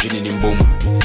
adwene ni mbom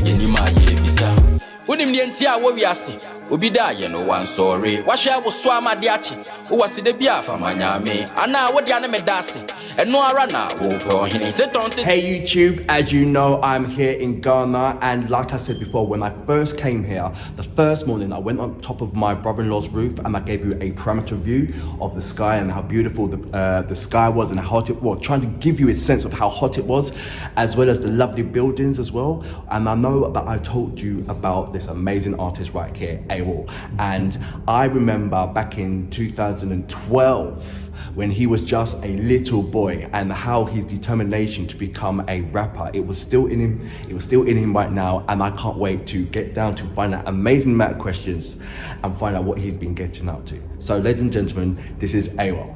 yenima ye bisa wonim de ntia wo wiase obi da ye no wan sorry wahwe wo so amade achi wo waside bia fa manyame ana wo dia na medase eno ara na wo pro hini tetonte. Hey YouTube, as you know, I'm here in Ghana, and like I said before, when I first came here, the first morning I went on top of my brother-in-law's roof and I gave you a parameter view of the sky and how beautiful the sky was and how hot it was, trying to give you a sense of how hot it was, as well as the lovely buildings as well. And I know that I told you about this amazing artist right here, AWOL, and I remember back in 2012 when he was just a little boy and how his determination to become a rapper, it was still in him right now, and I can't wait to get down to find out amazing amount of questions and find out what he's been getting up to. So ladies and gentlemen, this is AWOL.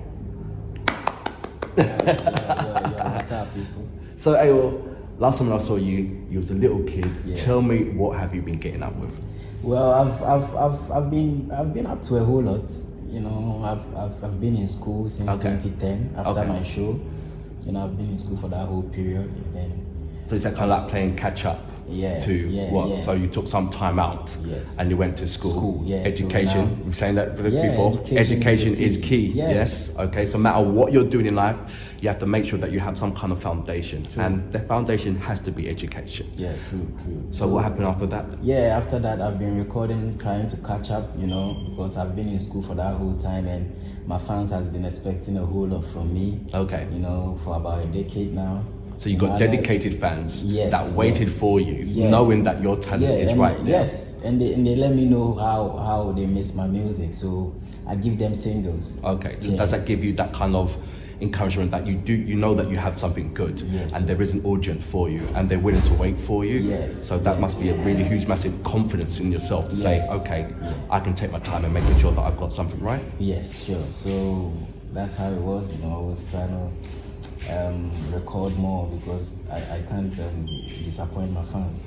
What's up, people? So AWOL, last time I saw you, you was a little kid. Yeah. Tell me, what have you been getting up with? Well, I've been up to a whole lot. You know, I've been in school since 2010 after my show. You know, I've been in school for that whole period. And then, so it's kind of like playing catch up. So you took some time out, and you went to school. Education. So you've saying that before. Education is key. Yes. Okay. So no matter what you're doing in life, you have to make sure that you have some kind of foundation, and the foundation has to be education. Yeah. True. So what happened after that? Yeah. After that, I've been recording, trying to catch up. You know, because I've been in school for that whole time, and my fans has been expecting a whole lot from me. Okay. You know, for about a decade now. So you got dedicated fans that waited for you, knowing that your talent is right there. Yes, and they let me know how they miss my music, so I give them singles. Okay, so does that give you that kind of encouragement that you know that you have something good, and there is an audience for you, and they're willing to wait for you? Yes. So that must be a really huge, massive confidence in yourself to say, okay, I can take my time and making sure that I've got something right. Yes, sure. So that's how it was. You know, I was trying to record more because I can't disappoint my fans.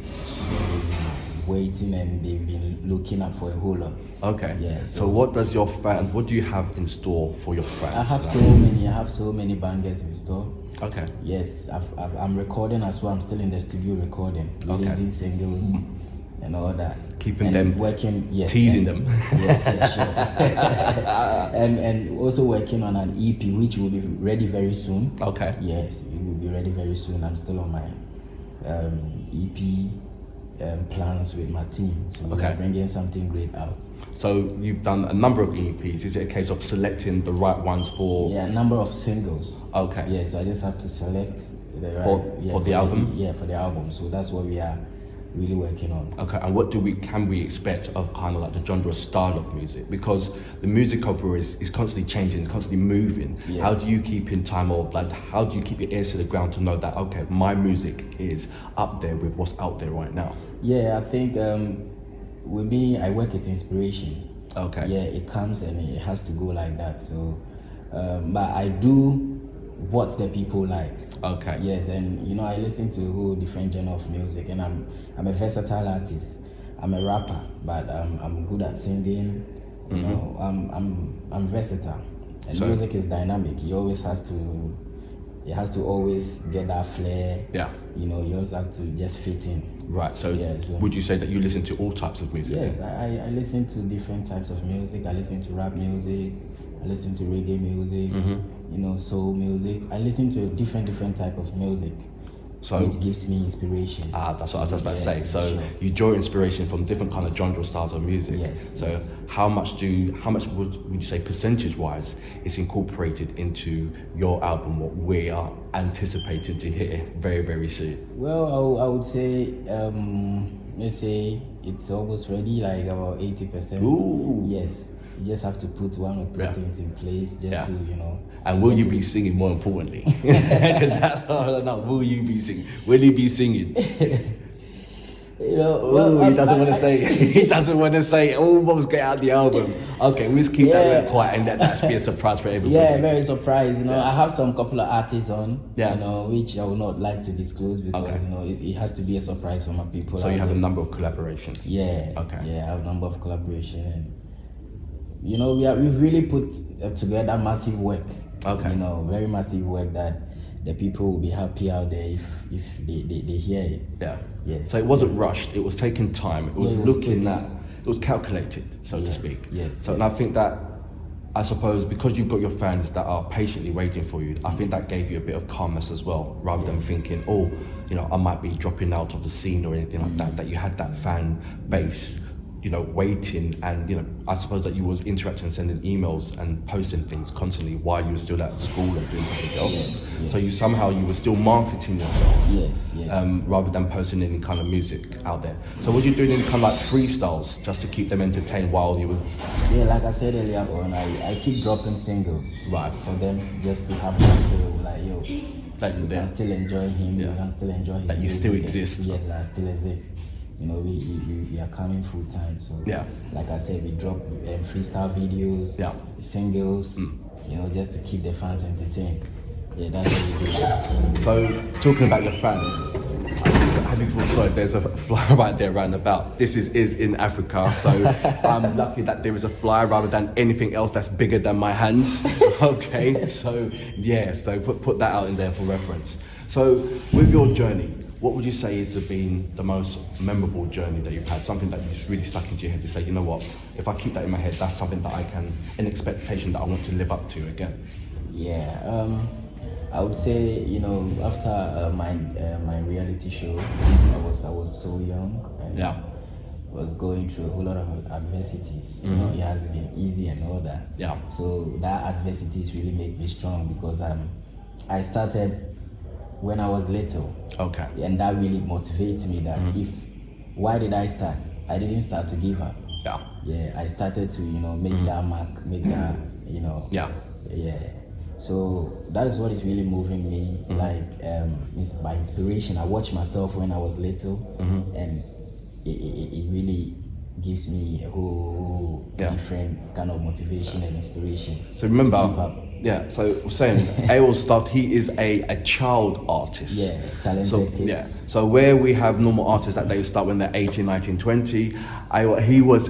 They've been waiting and they've been looking up for a whole lot. Okay. Yeah. So what do you have in store for your fans? I have so many bangers in store. Okay. Yes, I'm recording as well. I'm still in the studio recording, releasing singles and all that. Keeping them working, teasing them. Yes, sure. and also working on an EP which will be ready very soon. Okay. Yes, it will be ready very soon. I'm still on my EP plans with my team, so we're bringing something great out. So you've done a number of EPs. Is it a case of selecting the right ones for? Yeah, a number of singles. Okay. Yeah, so I just have to select the right for the album. For the album. So that's what we are really working on. Okay, and what can we expect of kind of like the genre style of music? Because the music overall is constantly changing, it's constantly moving. Yeah. How do you keep in time, or like how do you keep your ears to the ground to know that, okay, my music is up there with what's out there right now? Yeah, I think with me, I work at inspiration. Okay. Yeah, it comes and it has to go like that. So, but I do what the people like. Okay. Yes, and you know, I listen to a whole different genre of music, and I'm a versatile artist. I'm a rapper, but I'm good at singing. You know, I'm versatile, and music is dynamic. It has to always get that flair. Yeah. You know, you always have to just fit in. Right. So, would you say that you listen to all types of music? Yes, I listen to different types of music. I listen to rap music. I listen to reggae music. You know, soul music. I listen to different type of music, which gives me inspiration. That's what I was about to say. So you draw inspiration from different kind of genre styles of music. Yes. So how much would you say percentage-wise is incorporated into your album? What we are anticipating to hear very, very soon? Well, I would say, let's say it's almost ready, like about 80%. Ooh. Yes. You just have to put one or two things in place just to, you know. And will you be singing, more importantly? That's all I know. Will you be singing? Will he be singing? You know, he doesn't want to say. He doesn't want to say. Almost get out the album. Okay, we'll just keep that very quiet, and that's be a surprise for everybody. Yeah, very surprise. You know, I have some couple of artists on. You know, which I would not like to disclose because you know it has to be a surprise for my people. So you have a number of collaborations. Yeah. Okay. Yeah, I have a number of collaborations. And, you know, we've really put together massive work. Okay. You know, very massive work that the people will be happy out there if they hear it. Yeah. Yes. So it wasn't rushed. It was taking time. It was looking at. It was calculated, so to speak. Yes. So and I think that, I suppose, because you've got your fans that are patiently waiting for you, I think that gave you a bit of calmness as well, rather than thinking, oh, you know, I might be dropping out of the scene or anything like that. That you had that fan base, you know, waiting, and you know, I suppose that you was interacting, sending emails and posting things constantly while you were still at school and doing something else. Yeah. So you were still marketing yourself. Yes. Rather than posting any kind of music out there. So was you doing any kind of like freestyles just to keep them entertained while you were? Yeah, like I said earlier on, I keep dropping singles. Right. For them just to have that feel like, yo, That you can still enjoy him, you can still enjoy his that you music. still exist. Yes, that I still exist. You know, we are coming full time. So like I said, we drop freestyle videos, singles, you know, just to keep the fans entertained. Yeah, that's what we do. So talking about your fans, have you sorry, there's a fly right there round about. This is in Africa, so I'm lucky that there is a fly rather than anything else that's bigger than my hands. Okay, so yeah, so put that out in there for reference. So with your journey, what would you say has been the most memorable journey that you've had? Something that just really stuck into your head to say, you know what, if I keep that in my head, that's something that I can, an expectation that I want to live up to again. Yeah, I would say, you know, after my reality show, I was so young and was going through a whole lot of adversities. You know, it hasn't been easy and all that. Yeah. So that adversities really made me strong because I started when I was little. Okay. And that really motivates me that why did I start? I didn't start to give up. Yeah. Yeah, I started to, you know, make that mark, make that, you know. Yeah. Yeah. So that is what is really moving me, like by inspiration. I watched myself when I was little, and it really gives me a whole different kind of motivation and inspiration. So remember, to keep up. yeah. So we're saying AWOL started. He is a child artist. Yeah, talented so, kids. Yeah. So where we have normal artists that they start when they're 18, 19, 20, he was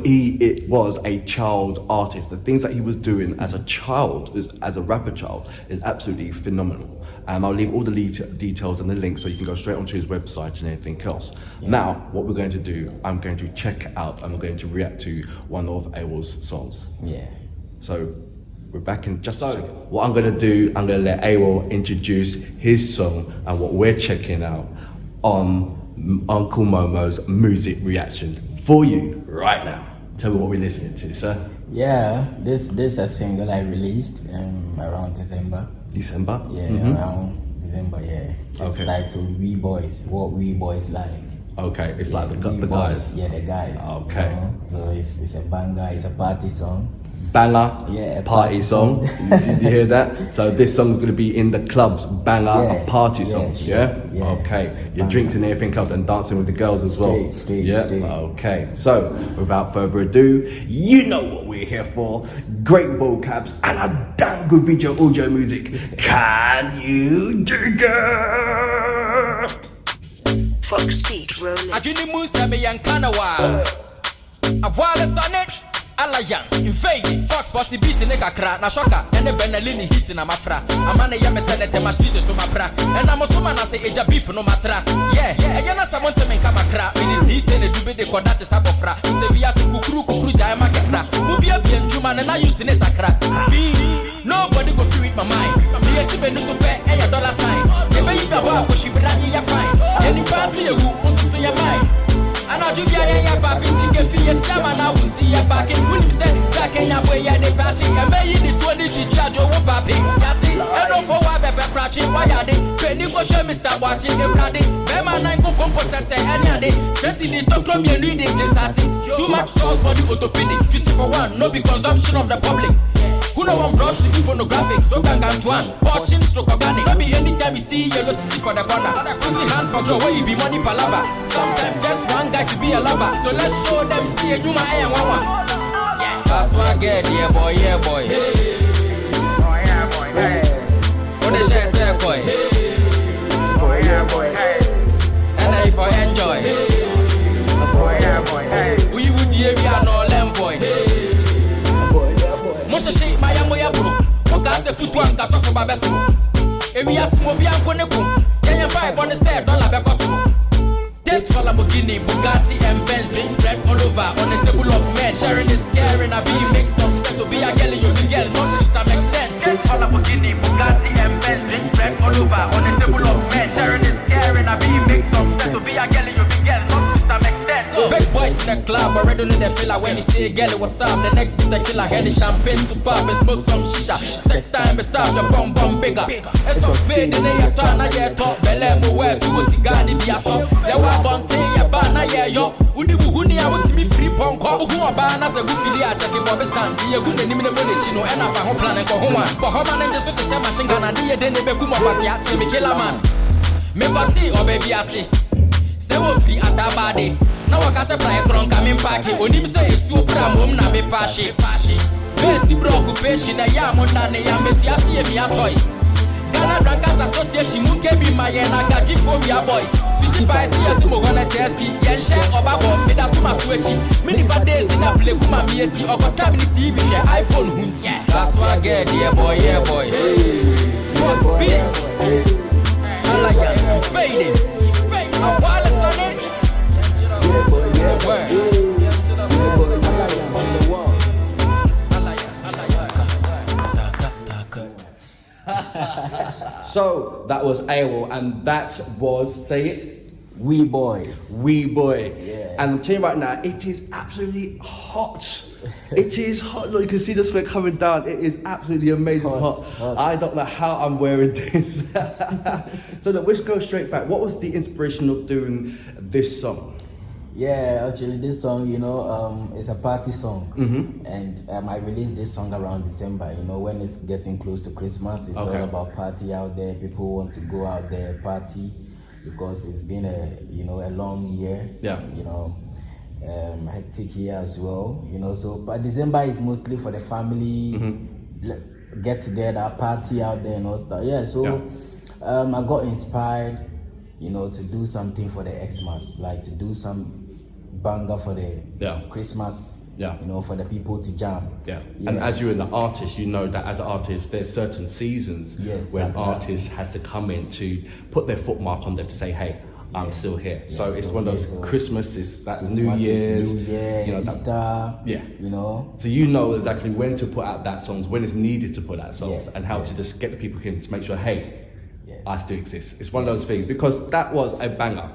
a child artist. The things that he was doing as a child, as a rapper child, is absolutely phenomenal. And I'll leave all the details and the links so you can go straight onto his website and anything else. Yeah. Now, what we're going to do, I'm going to check out, I'm going to react to one of AWOL's songs. Yeah. So we're back in just a second. What I'm going to do, I'm going to let AWOL introduce his song and what we're checking out on Uncle Momo's music reaction for you right now. Tell me what we're listening to, sir. Yeah, this is a single I released around December. December? Yeah, around December, yeah. It's titled We Boys, What We Boys Like. Okay, it's like the boys, guys. Yeah, the guys. Okay. You know? So it's a banger, it's a party song. Banger, yeah, a party song. Did you hear that? So this song's going to be in the clubs, banger, a party song, yeah? Okay, your drinks and everything else and dancing with the girls as well. Straight. Okay, so without further ado, you know what we're here for. Great vocabs and a damn good video audio music. Can you dig it? Fox Speed rolling. Ajini Musa me yankanawa. Awal on it. Alliance in Vegas, Fox bossy beat in a crack, na shocker, and the Benelini hit in a mafra. A man a yam said that my street is to my bra. And I'm a woman, I say, a beef no matra. Yeah, and you're not someone to make a crap. We need detail to be the Kodata Sabofra. The Via Kukuru Jayama Kakra. Movie up in Juman and I use in a crack. Nobody go through with my mind. Me a super no super and a dollar sign. The baby about she bring you fine. And you pass you who see your mind. And I do ya baby, get for your summer now. See your back in when you say, Jack and Yahweh and the patching. And may you need 20 to charge your baby. Yati, and no for why baby crouching. Why are they? When you go show me start watching the bloody. Bema 9 go compost and say, any other. Just in the talk from your reading, just as too much sauce, body orthopedic. Just for one, no be consumption of the public. Who know one brush to keep pornographic, so can one. Portion stroke organic. Maybe anytime you see yellow see for the corner. Put your hand for joy where you be money palava. Sometimes just one guy to be a lover. So let's show them see a human and one. Yeah, that's what I get, yeah boy, yeah boy. Hey. Oh yeah boy, hey. What the share say boy? Hey. Oh yeah boy, hey. And I for enjoy. Hey. Oh yeah boy, hey. We would hear we are no lamb boy. Hey. Moshe my amoya bro. Oka se futu anka so for babeso. E we are small, we are going to go. Can you buy on the set? Don't like a this for Lamborghini, Bugatti, and Benz, drinks spread all over on the table of men. Sharing is scaring, I be make some sense. So be a girl, you can get not to some extent. This for Lamborghini, Bugatti, and Benz, drinks spread all over on the table of men. Sharing is scaring, I be make some sense. So be a girl, you can get not to some extent. Big boys in the club already know the feel when you say, girl, what's up? The next is the killer, hand the champagne to pop and smoke some shisha. Sex time, it's up, your bum bigger. It's so fade, and then you turn, I get top, belly, move where to a cigar, the biaso. Bonte ya bana ya yo udi buhuni ya wutimi free pon ko bu ho ba na se gu fili a check bob stand ye gu ne nimne bone chi no e na fa ho plan ko ho wa bo ho ma ne so te se machine gun na ye de ne be ku mo pasi ati me killer man me party o baby ase se wo free atabade na wa ka se plan kron ka me park onim se esu pra mom na me pashe besi bro occupation na ya mo na ne ya meti ase ye mi a toys Ghana Drankers Association munke bi ma ye na gaji phobia boys. Sweetie pie see us mo gonna Chelsea. Yen share obabo me da tuma sweaty. Many bad days in a play kuma me see okota me TV share iPhone hun. That's why I get yeah boy. Hey. Fuck beat. Alliance fading. Awal on it. Yeah boy. So that was AWOL, and that was, say it, We Boys. We Boy. Yeah. And I'm telling you right now, it is absolutely hot. It is hot. Look, you can see the sweat coming down. It is absolutely amazing hot. I don't know how I'm wearing this. So look, let's go straight back. What was the inspiration of doing this song? Yeah, actually this song, it's a party song. And I released this song around December, when it's getting close to Christmas. It's all about party out there. People want to go out there, party, because it's been a long year. Yeah. Hectic year as well, so but December is mostly for the family, get together, party out there and all stuff. Yeah, so I got inspired, to do something for the Xmas, like to do some banger for the Christmas, for the people to jam. And as you're an artist, you know that as an artist, there's certain seasons when artists has to come in to put their footmark on there to say, hey, I'm still here. So it's one of those Christmas, it's that New Year's, Easter, So you know exactly when to put out that songs, when it's needed to put out songs, and how to just get the people in to make sure, hey, I still exist. It's one of those things, because that was a banger.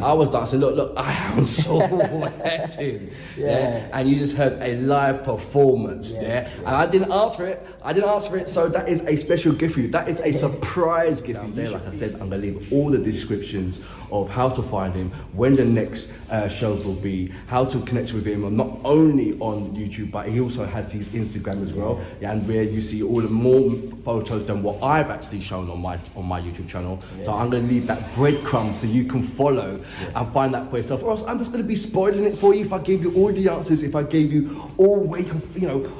I was dancing, look, I am sweating. And you just heard a live performance. And I didn't ask for it. So that is a special gift for you. That is a surprise gift for you. There, like I said, I'm gonna leave all the descriptions of how to find him, when the next shows will be, how to connect with him, not only on YouTube, but he also has his Instagram as well, and where you see all the more photos than what I've actually shown on my YouTube channel. So I'm going to leave that breadcrumb so you can follow and find that for yourself, or else I'm just going to be spoiling it for you if I gave you all the answers, if I gave you all where you can,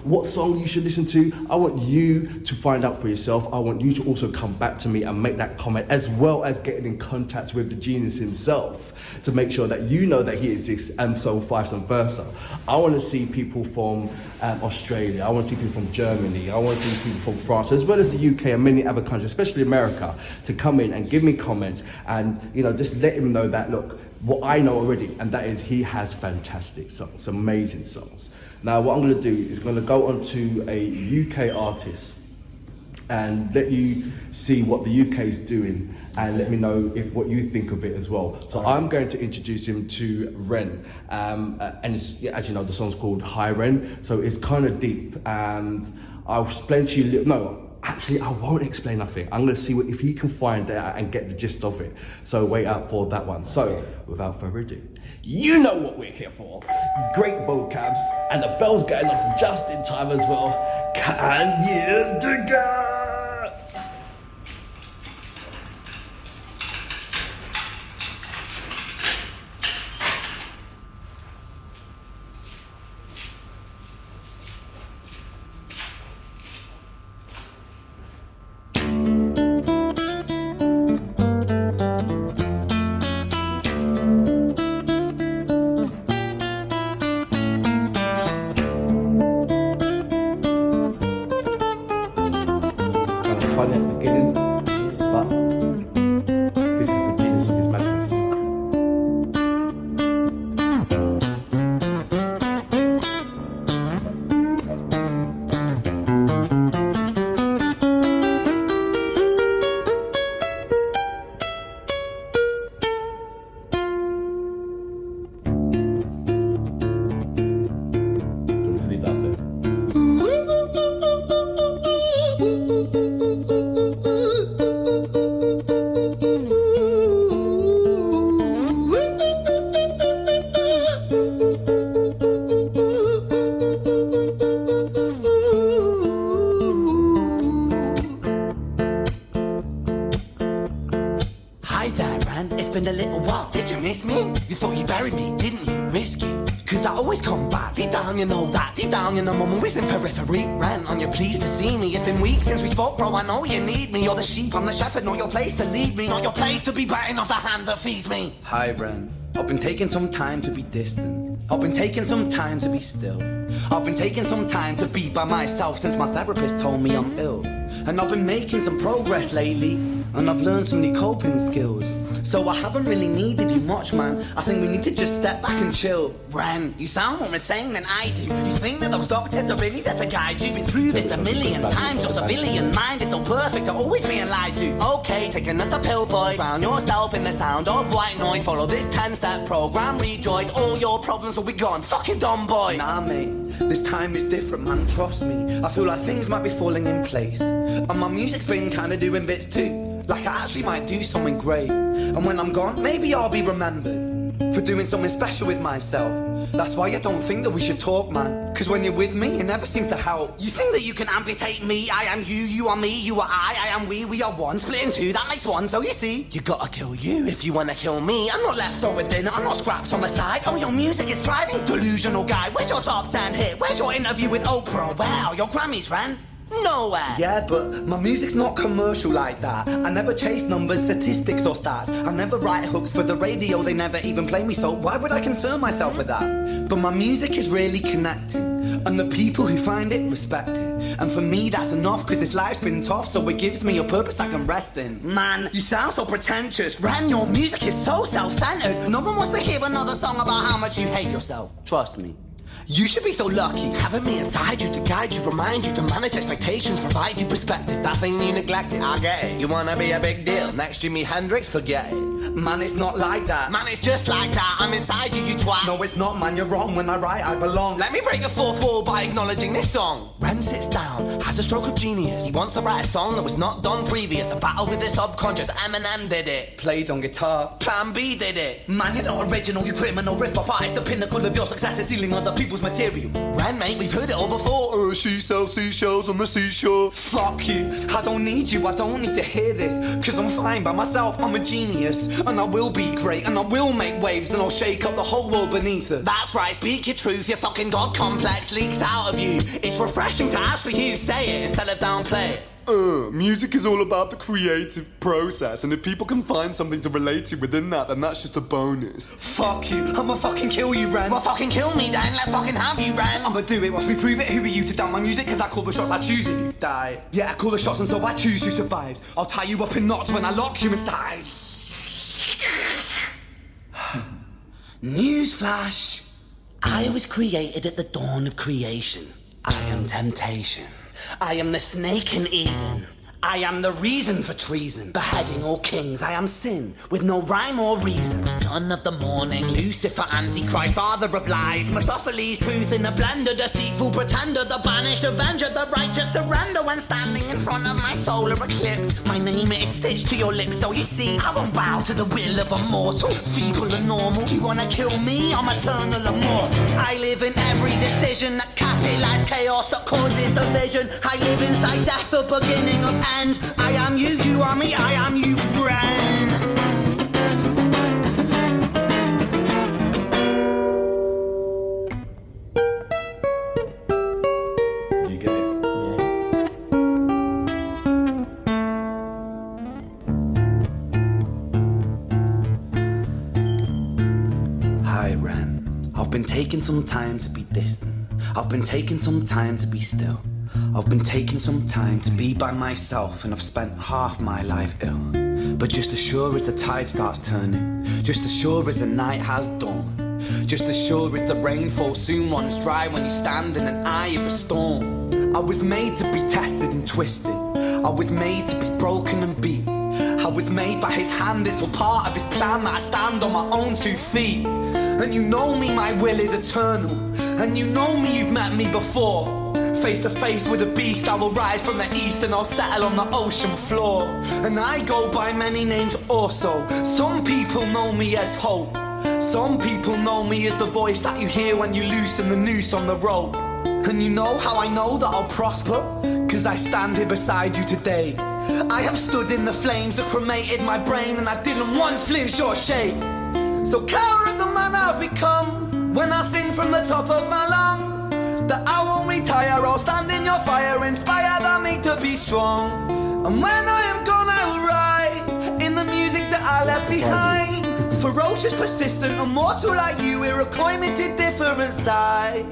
what song you should listen to. I want you to find out for yourself. I want you to also come back to me and make that comment, as well as getting in contact with the genius himself to make sure that you know that he exists, and so vice versa. I want to see people from Australia, I want to see people from Germany, I want to see people from France, as well as the UK and many other countries, especially America, to come in and give me comments and just let him know that, look, what I know already, and that is he has fantastic songs, amazing songs. Now what I'm going to do is going to go on to a UK artist and let you see what the UK is doing, and let me know if what you think of it as well. So I'm going to introduce him to Ren, and it's, as you know, the song's called Hi Ren, so it's kind of deep, and I'll explain to you, actually, I won't explain nothing. I'm going to see if he can find it and get the gist of it. So wait out for that one. So, without further ado, you know what we're here for. Great vocabs, and the bell's going off just in time as well. Can you dig it? thought you buried me, didn't you? Risky. Cause I always come back. Deep down you know that. Deep down you know I'm always in periphery. Rent on you, pleased to see me. It's been weeks since we spoke, bro. I know you need me. You're the sheep, I'm the shepherd. Not your place to lead me. Not your place to be biting off the hand that feeds me. Hi, Ren. I've been taking some time to be distant. I've been taking some time to be still. I've been taking some time to be by myself since my therapist told me I'm ill. And I've been making some progress lately, and I've learned some new coping skills. So I haven't really needed you much, man. I think we need to just step back and chill. Ren, you sound more insane than I do. You think that those doctors are really there to guide you? Been through this a million times. Your civilian mind is so perfect, you're always being lied to. Okay, take another pill, boy. Drown yourself in the sound of white noise. Follow this 10-step program, rejoice. All your problems will be gone. Fucking dumb boy. Nah, mate, this time is different, man. Trust me. I feel like things might be falling in place, and my music's been kinda doing bits too. Like I actually might do something great. And when I'm gone, maybe I'll be remembered for doing something special with myself. That's why I don't think that we should talk, man. Cause when you're with me, it never seems to help. You think that you can amputate me? I am you, you are me, you are I am we are one. Split in two, that makes one. So you see, you gotta kill you if you wanna kill me. I'm not leftover dinner, I'm not scraps on the side. Oh, your music is thriving, delusional guy. Where's your top 10 hit? Where's your interview with Oprah? Wow, your Grammys, Ren? Nowhere. Yeah, but my music's not commercial like that. I never chase numbers, statistics or stats. I never write hooks for the radio, they never even play me. So why would I concern myself with that? But my music is really connecting, and the people who find it respect it. And for me that's enough, cause this life's been tough. So it gives me a purpose I can rest in. Man, you sound so pretentious. Ren, your music is so self-centered. No one wants to hear another song about how much you hate yourself. Trust me. You should be so lucky, having me inside you to guide you, remind you to manage expectations, provide you perspective. That thing you neglected, I get it. You wanna be a big deal, next Jimi Hendrix, forget it. Man, it's not like that. Man, it's just like that. I'm inside you, you twat. No, it's not, man, you're wrong. When I write, I belong. Let me break the fourth wall by acknowledging this song. Ren sits down, has a stroke of genius. He wants to write a song that was not done previous. A battle with the subconscious, Eminem did it. Played on guitar, Plan B did it. Man, you're not original, you criminal rip-off artist. The pinnacle of your success is stealing other people's material. Ren, mate, we've heard it all before. She sells seashells on the seashore. Fuck you, I don't need you, I don't need to hear this. Cause I'm fine by myself, I'm a genius. And I will be great, and I will make waves, and I'll shake up the whole world beneath us. That's right, speak your truth, your fucking God complex leaks out of you. It's refreshing to actually hear you say it instead of downplay it. Music is all about the creative process, and if people can find something to relate to within that, then that's just a bonus. Fuck you, I'ma fucking kill you, Ren. Well, fucking kill me then, let's fucking have you, Ren. I'ma do it, watch me prove it. Who are you to doubt my music? Cause I call the shots, I choose if you die. Yeah, I call the shots and so I choose who survives. I'll tie you up in knots when I lock you inside. Newsflash, I was created at the dawn of creation. I am temptation. I am the snake in Eden. I am the reason for treason, beheading all kings. I am sin, with no rhyme or reason. Son of the morning, Lucifer, Antichrist, father of lies. Mephistophelies, truth in a blender, deceitful pretender, the banished avenger, the righteous surrender. When standing in front of my solar eclipse, my name is stitched to your lips. So you see, I won't bow to the will of a mortal, feeble and normal. You wanna kill me? I'm eternal immortal. I live in every decision that catalyzes chaos, that causes division. I live inside death, the beginning of end. I am you, you are me, I am you, Ren. You get it? Hi, Ren. I've been taking some time to be distant. I've been taking some time to be still. I've been taking some time to be by myself, and I've spent half my life ill. But just as sure as the tide starts turning, just as sure as the night has dawned, just as sure as the rainfall soon runs dry when you stand in an eye of a storm. I was made to be tested and twisted. I was made to be broken and beat. I was made by his hand, it's all part of his plan that I stand on my own 2 feet. And you know me, my will is eternal. And you know me, you've met me before. Face to face with a beast, I will rise from the east and I'll settle on the ocean floor. And I go by many names also. Some people know me as hope. Some people know me as the voice that you hear when you loosen the noose on the rope. And you know how I know that I'll prosper? Cause I stand here beside you today. I have stood in the flames that cremated my brain, and I didn't once flinch or shake. So coward the man I've become when I sing from the top of my lungs that I won't retire, I'll stand in your fire, inspire by me to be strong. And when I am gone I will rise in the music that I left behind. Ferocious, persistent, immortal like you, we're a climate different side.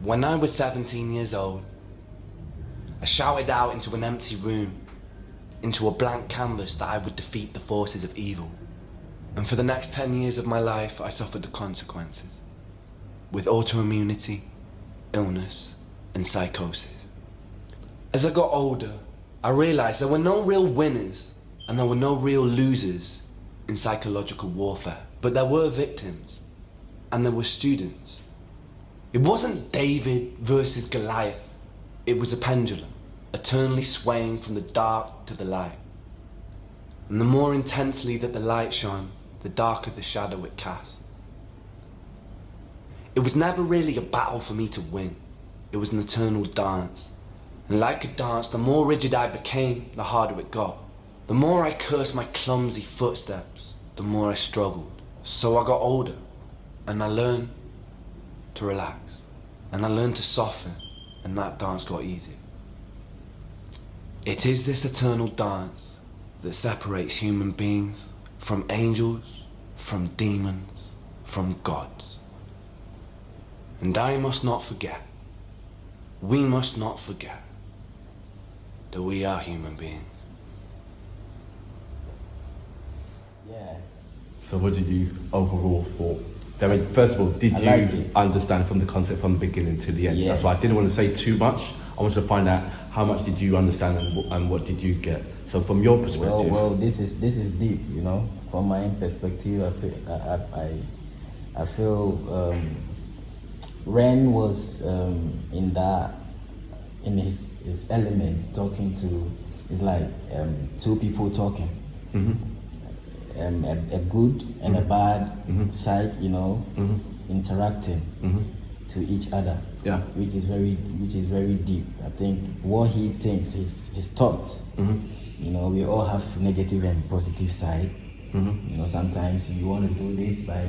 When I was 17 years old, I shouted out into an empty room, into a blank canvas that I would defeat the forces of evil. And for the next 10 years of my life, I suffered the consequences, with autoimmunity, illness, and psychosis. As I got older, I realized there were no real winners and there were no real losers in psychological warfare, but there were victims and there were students. It wasn't David versus Goliath. It was a pendulum, eternally swaying from the dark to the light. And the more intensely that the light shone, the darker the shadow it cast. It was never really a battle for me to win. It was an eternal dance. And like a dance, the more rigid I became, the harder it got. The more I cursed my clumsy footsteps, the more I struggled. So I got older, and I learned to relax, and I learned to soften, and that dance got easier. It is this eternal dance that separates human beings from angels, from demons, from gods. And I must not forget, we must not forget, that we are human beings. Yeah. So what did you overall thought? I mean, first of all, did you understand from the concept from the beginning to the end? Yeah. That's why I didn't want to say too much. I wanted to find out how much did you understand and what did you get. So from your perspective. Well, this is deep, you know. From my perspective, I feel Ren was in his element, talking to. It's like two people talking. Mm-hmm. A good and a bad side, you know, interacting to each other. Yeah. Which is very deep. I think what he thinks, his thoughts. You know, we all have negative and positive side. You know, sometimes you want to do this by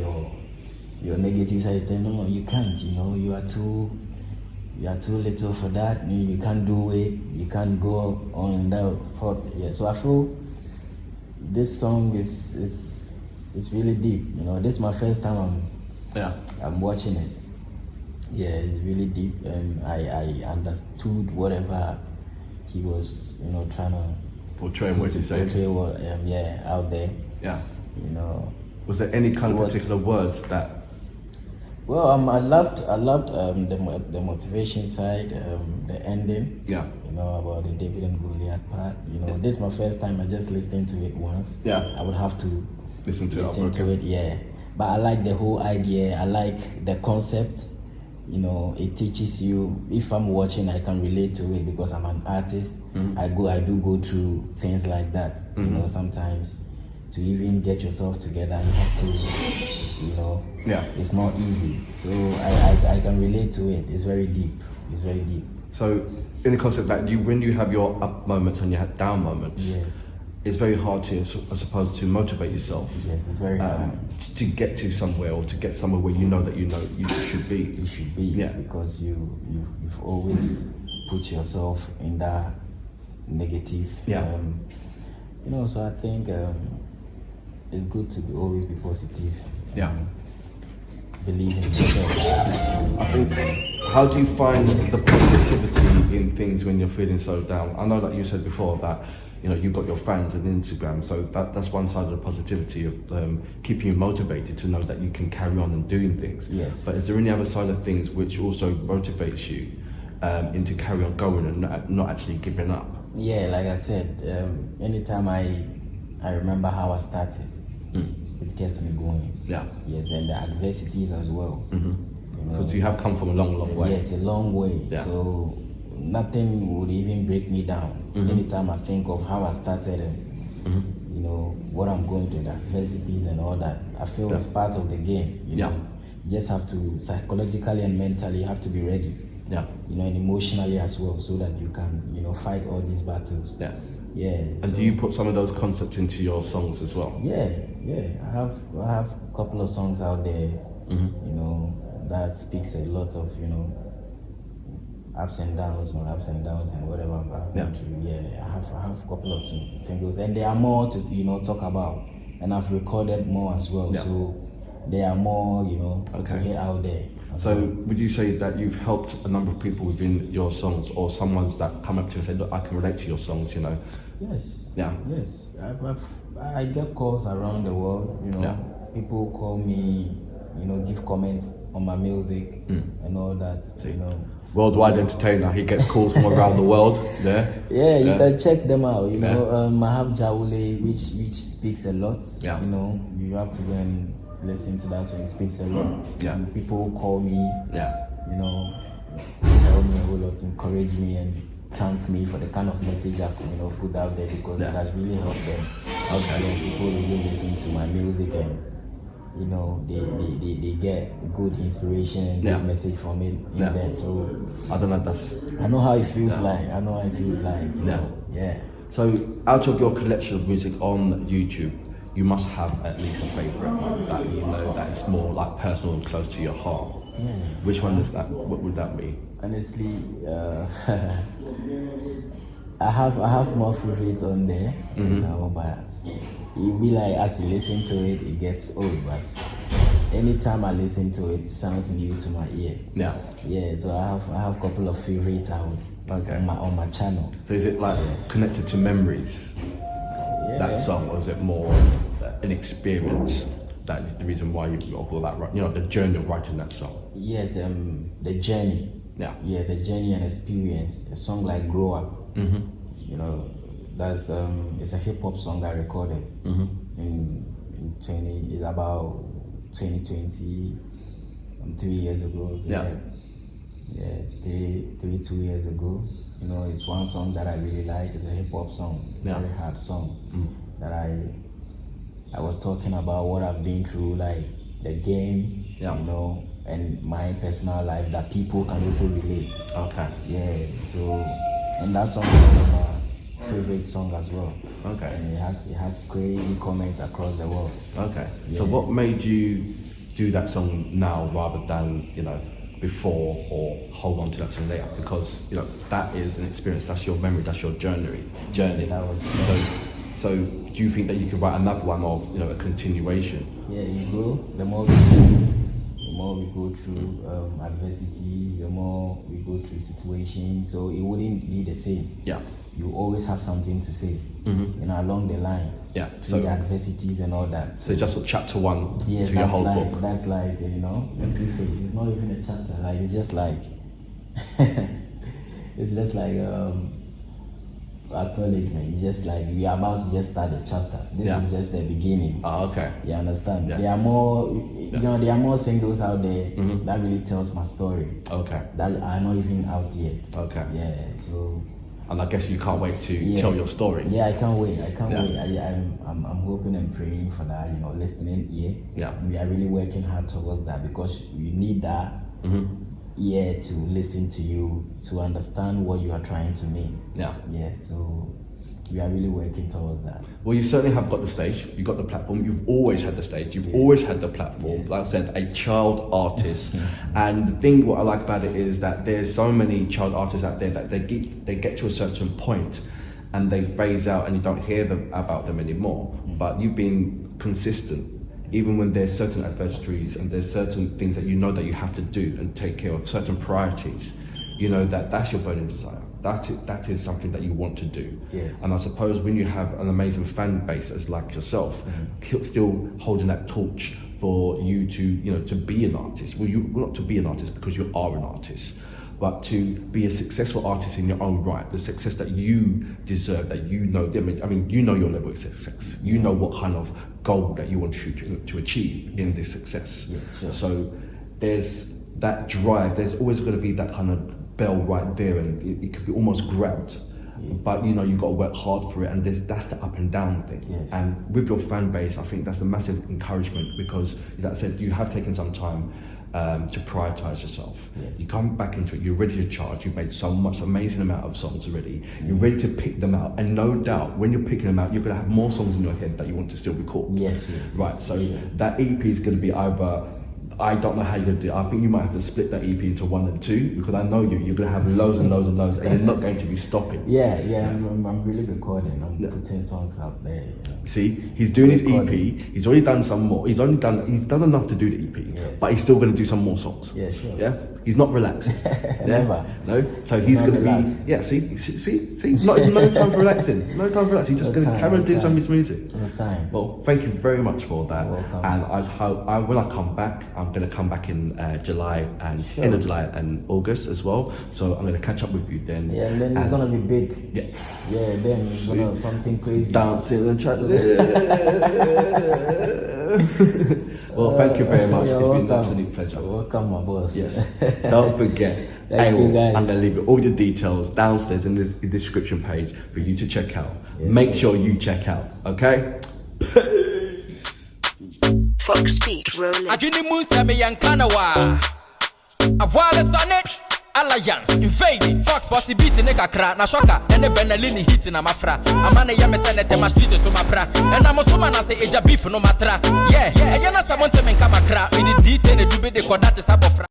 your negative side. Then no, you can't. You know, you are too little for that. You can't do it. You can't go on that. Yeah. So I feel this song is really deep. You know, this is my first time I'm watching it. Yeah, it's really deep, and I understood whatever he was, you know, trying to portray what you say. Portray what, out there. Yeah. You know. Was there any kind of particular words that? Well, I loved the motivation side, the ending. Yeah. You know, about the David and Goliath part. You know, this is my first time. I just listened to it once. Yeah. I would have to listen to it. Yeah. But I like the whole idea. I like the concept. You know, it teaches you. If I'm watching, I can relate to it because I'm an artist. I do go through things like that. You know, sometimes to even get yourself together, you have to, you know, it's not easy. So I can relate to it. It's very deep. It's very deep. So in the concept that when you have your up moments and your down moments, it's very hard to, I suppose, to motivate yourself. Yes, it's very hard. To get to somewhere or to get somewhere where you know you should be. You should be, because you've always put yourself in that negative. Yeah. You know, so I think it's good to always be positive. Yeah. Believe in yourself. I think how do you find the positivity in things when you're feeling so down? I know that you said before that, you know, you've got your fans and Instagram, so that's one side of the positivity of keeping you motivated to know that you can carry on and doing things. Yes. But is there any other side of things which also motivates you into carry on going and not actually giving up? Yeah, like I said, anytime I remember how I started, it gets me going. Yeah. Yes, and the adversities as well. Because you have come from a long, long way. Yes, a long way. Yeah. So nothing would even break me down. Anytime I think of how I started and you know what I'm going through, the adversities and all that, I feel it's part of the game. You know, you just have to psychologically and mentally have to be ready. Yeah. You know, and emotionally as well, so that you can, you know, fight all these battles. Yeah. Yeah. And so, do you put some of those concepts into your songs as well? Yeah. I have a couple of songs out there, you know, that speaks a lot of, you know, ups and downs and whatever I've gone through. Yeah, I have a couple of singles, and there are more to, you know, talk about, and I've recorded more as well. Yeah. So there are more, you know, to get out there. So would you say that you've helped a number of people within your songs, or someone's that come up to you and say, look, I can relate to your songs, you know? Yes. Yeah. Yes. I get calls around the world, you know. Yeah. People call me, you know, give comments on my music and all that, you know. Worldwide entertainer, he gets calls from around the world. Yeah. Yeah, you can check them out. You know, I have AWOL, which speaks a lot. Yeah. You know, you have to go and listen to that, so it speaks a lot. Yeah. And people call me. Yeah. You know, tell me a whole lot, encourage me, and thank me for the kind of message I've, you know, put out there, because it has really helped them. Okay. Yes, people really listen to my music, and you know, they get good inspiration and good message from it in there. So I don't know, I know how it feels like. I know how it feels like. You know? Yeah. So out of your collection of music on YouTube, you must have at least a favourite one that you know that is more like personal and close to your heart. Yeah. Which one is that? What would that be? Honestly, I have more favorites on there, you know, but it be like as you listen to it, it gets old. But anytime I listen to it, it sounds new to my ear. Yeah. Yeah. So I have a couple of favorites out on my channel. So is it like connected to memories? That song, or is it more of an experience? That the reason why you all that, you know, the journey of writing that song. Yes, the journey. Yeah, the journey and experience. A song like "Grow Up." You know, that's it's a hip hop song I recorded in 20. It's about 2020, 3 years ago. So yeah, 2 years ago. You know, it's one song that I really like. It's a hip hop song, very hard song that I was talking about what I've been through, like the game, you know, and my personal life that people can also relate. Okay. Yeah. So, and that song is one of my favorite song as well. Okay. And it has crazy comments across the world. Okay. Yeah. So what made you do that song now rather than, you know, before, or hold on to that song later? Because, you know, that is an experience, that's your memory, that's your journey. That was so do you think that you could write another one of, you know, a continuation? Yeah, you grow, the more we go through adversity, the more we go through situations, so it wouldn't be the same. Yeah. You always have something to say, you know, along the line. Yeah. So the adversities and all that. So just chapter one to your whole book. That's like, you know, it's not even a chapter. Like it's just like acknowledgement. It's just like we are about to just start the chapter. This is just the beginning. Oh, okay. You understand? Yeah. There are more, you know, there are more singles out there that really tells my story. Okay. That are not even out yet. Okay. Yeah. So. And I guess you can't wait to tell your story. Yeah, I can't wait. wait. I'm hoping and praying for that, you know, listening ear. Yeah. We are really working hard towards that, because you need that ear to listen to you, to understand what you are trying to mean. Yeah. Yeah, so we are really working towards that. Well, you certainly have got the stage, you've got the platform, you've always had the stage, you've always had the platform. Yes. Like I said, a child artist. And the thing, what I like about it is that there's so many child artists out there that they get to a certain point and they phase out and you don't hear about them anymore. But you've been consistent even when there's certain adversaries and there's certain things that you know that you have to do and take care of, certain priorities, you know that's your burning desire. That is something that you want to do. Yes. And I suppose when you have an amazing fan base as like yourself, still holding that torch for you to be an artist. Well, not to be an artist because you are an artist, but to be a successful artist in your own right, the success that you deserve, that you know. I mean, you know your level of success. You know what kind of goal that you want to achieve in this success. Yes, sure. So there's that drive. There's always going to be that kind of bell right there, and it could be almost grabbed. But you've got to work hard for it, and that's the up and down thing. Yes. And with your fan base, I think that's a massive encouragement because, like I said, you have taken some time to prioritize yourself. Yes. You come back into it, you're ready to charge, you've made so much amazing amount of songs already, you're ready to pick them out, and no doubt when you're picking them out, you're going to have more songs in your head that you want to still record. Yes. Right, so that EP is going to be either, I don't know how you're going to do it. I think you might have to split that EP into 1 and 2 because I know you're going to have loads and loads and loads, and you're not going to be stopping. Yeah. I'm really recording. I'm putting songs out there. See, he's doing his EP. He's already done some more. He's done enough to do the EP, but he's still going to do some more songs. Yeah, sure. Yeah, he's not relaxing. Never. No, so he's going to be. Yeah, see, no time for relaxing. No time for relaxing. He's just going to carry on doing some of his music. No time. Well, thank you very much for that. You're welcome. And I hope when I come back, I'm going to come back in July and end of July and August as well. So I'm going to catch up with you then. Yeah, and then it's gonna be big. Yeah. Yeah, then it's gonna something crazy. Dancing and chatting. Well, thank you very much. It's been an absolute pleasure. Welcome, my boss. Yes. Don't forget. Thank you, guys. I'm going to leave all your details downstairs in the description page for you to check out. Yes. Make sure you check out, okay? Peace. Fox Beat rolling. Ajini Musa me yankanawa. Awal is on it. Alliance invading Fox bossy beat nigga cra na shoka and the benelini hit na mafra amana ya me send my street so my bra and I'm so man say eja beef no matra yeah and you know someone tell me come cra me the detail the dube de kodate sabofra.